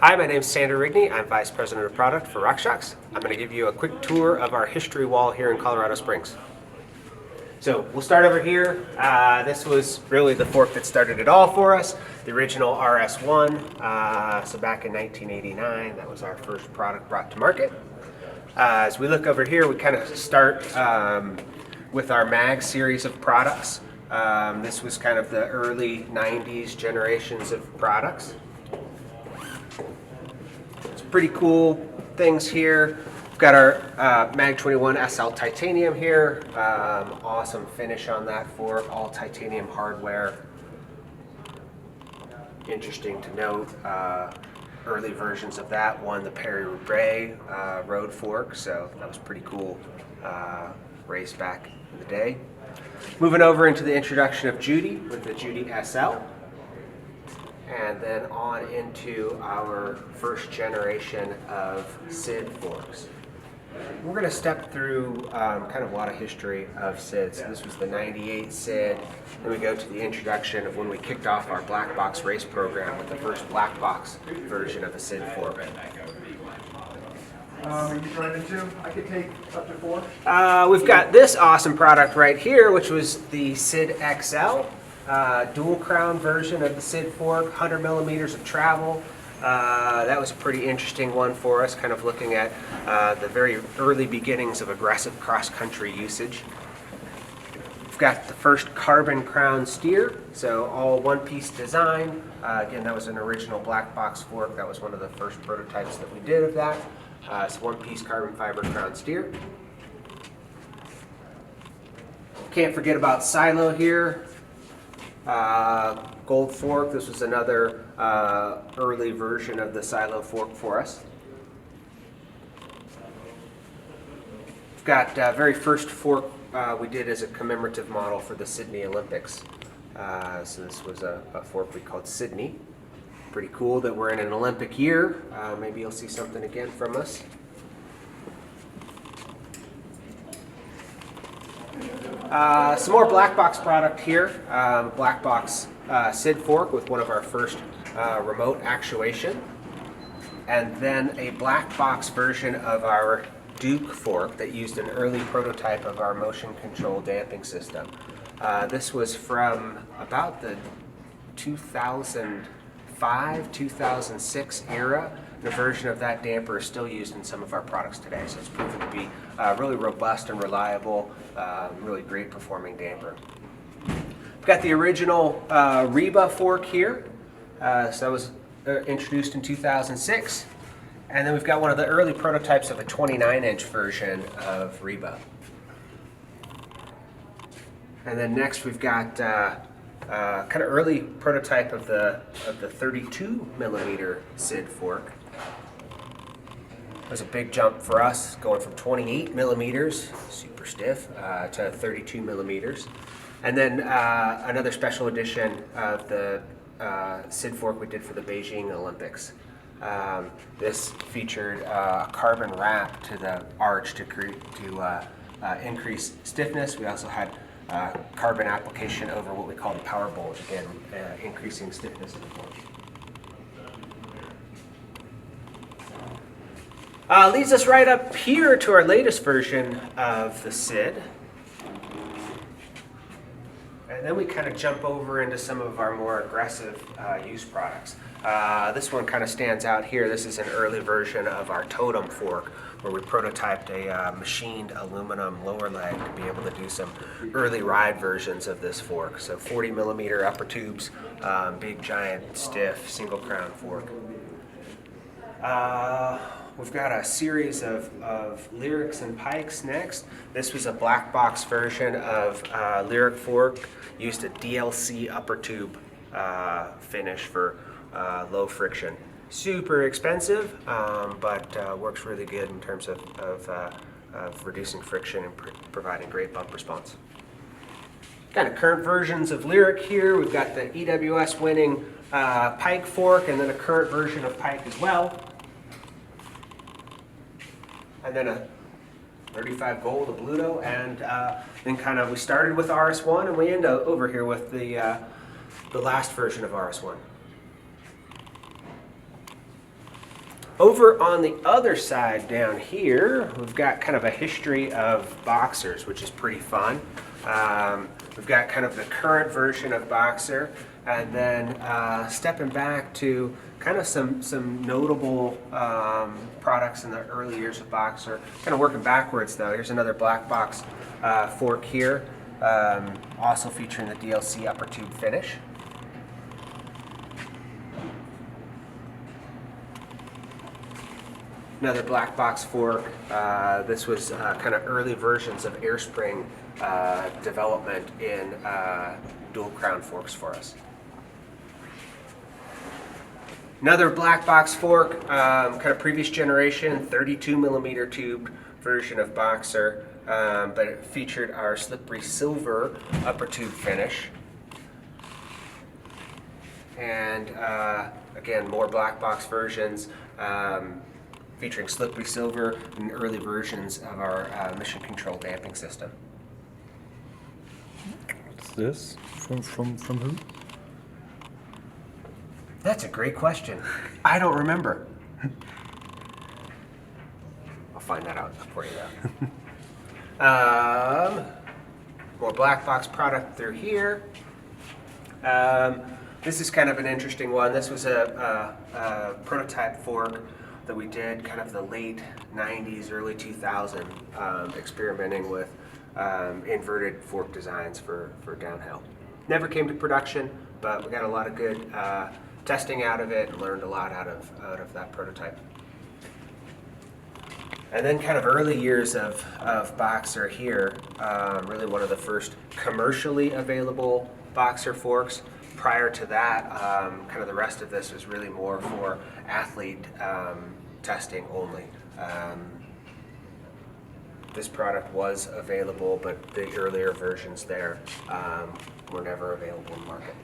Hi, my name is Sander Rigney. I'm Vice President of Product for RockShox. I'm going to give you a quick tour of our history wall here in Colorado Springs. So we'll start over here. This was really the fork that started it all for us, the original RS-1. So back in 1989, that was our first product brought to market. As we look over here, we kind of start with our mag series of products. This was kind of the early 90s generations of products. It's pretty cool things here. We've got our Mag 21 SL titanium here. Awesome finish on that fork, all titanium hardware. Interesting to note, early versions of that won the Perry-Ray road fork, so that was pretty cool race back in the day. Moving over into the introduction of Judy with the Judy SL, and then on into our first generation of SID forks. We're going to step through kind of a lot of history of SID. So this was the 98 SID, then we go to the introduction of when we kicked off our black box race program with the first black box version of a SID fork. Are you driving too? I could take up to 4. We've got this awesome product right here, which was the SID XL, dual crown version of the SID fork, 100 millimeters of travel. That was a pretty interesting one for us, kind of looking at the very early beginnings of aggressive cross-country usage. We've got the first carbon crown steer, so all one-piece design. Again, that was an original black box fork. That was one of the first prototypes that we did of that. It's one-piece carbon fiber crown steer. Can't forget about silo here. Gold fork. This was another early version of the silo fork for us. We've got very first fork we did as a commemorative model for the Sydney Olympics. So this was a fork we called Sydney. Pretty cool that we're in an Olympic year. Maybe you'll see something again from us. Some more black box product here. Black box SID fork with one of our first remote actuation. And then a black box version of our Duke fork that used an early prototype of our motion control damping system. This was from about the 2005-2006 era. And a version of that damper is still used in some of our products today, so it's proven to be really robust and reliable, really great performing damper. We've got the original Reba fork here, so that was introduced in 2006, and then we've got one of the early prototypes of a 29-inch version of Reba. And then next we've got kind of early prototype of the 32 millimeter SID fork. It was a big jump for us, going from 28 millimeters, super stiff, to 32 millimeters. And then another special edition of the SID fork we did for the Beijing Olympics. This featured a carbon wrap to the arch to increase stiffness. We also had carbon application over what we call the power bulge, again, increasing stiffness of the fork. Leads us right up here to our latest version of the SID. And then we kind of jump over into some of our more aggressive use products. This one kind of stands out here. This is an early version of our Totem fork, where we prototyped a machined aluminum lower leg to be able to do some early ride versions of this fork. So 40 millimeter upper tubes, big, giant, stiff, single crown fork. We've got a series of Lyrics and Pikes next. This was a black box version of Lyric fork, used a DLC upper tube finish for low friction. Super expensive, but works really good in terms of reducing friction and providing great bump response. Kind of current versions of Lyric here. We've got the EWS winning Pike fork, and then a current version of Pike as well. And then a 35 gold, a Bluto, and then kind of we started with RS-1 and we end up over here with the last version of RS-1. Over on the other side down here, we've got kind of a history of boxers, which is pretty fun. We've got kind of the current version of boxer, and then stepping back to kind of some notable products in the early years of boxer. Kind of working backwards though. Here's another black box fork here, also featuring the DLC upper tube finish. Another black box fork. This was kind of early versions of air spring development in dual crown forks for us. Another black box fork, kind of previous generation, 32 millimeter tubed version of boxer, but it featured our slippery silver upper tube finish. And again, more black box versions. Featuring slippery silver and early versions of our mission control damping system. What's this? From who? That's a great question. I don't remember. I'll find that out for you though. More black box product through here. This is kind of an interesting one. This was a prototype fork that we did kind of the late 90s, early 2000s, experimenting with inverted fork designs for downhill. Never came to production, but we got a lot of good testing out of it and learned a lot out of that prototype. And then kind of early years of boxer here, really one of the first commercially available boxer forks. Prior to that, kind of the rest of this was really more for athlete testing only. This product was available, but the earlier versions there were never available in the market.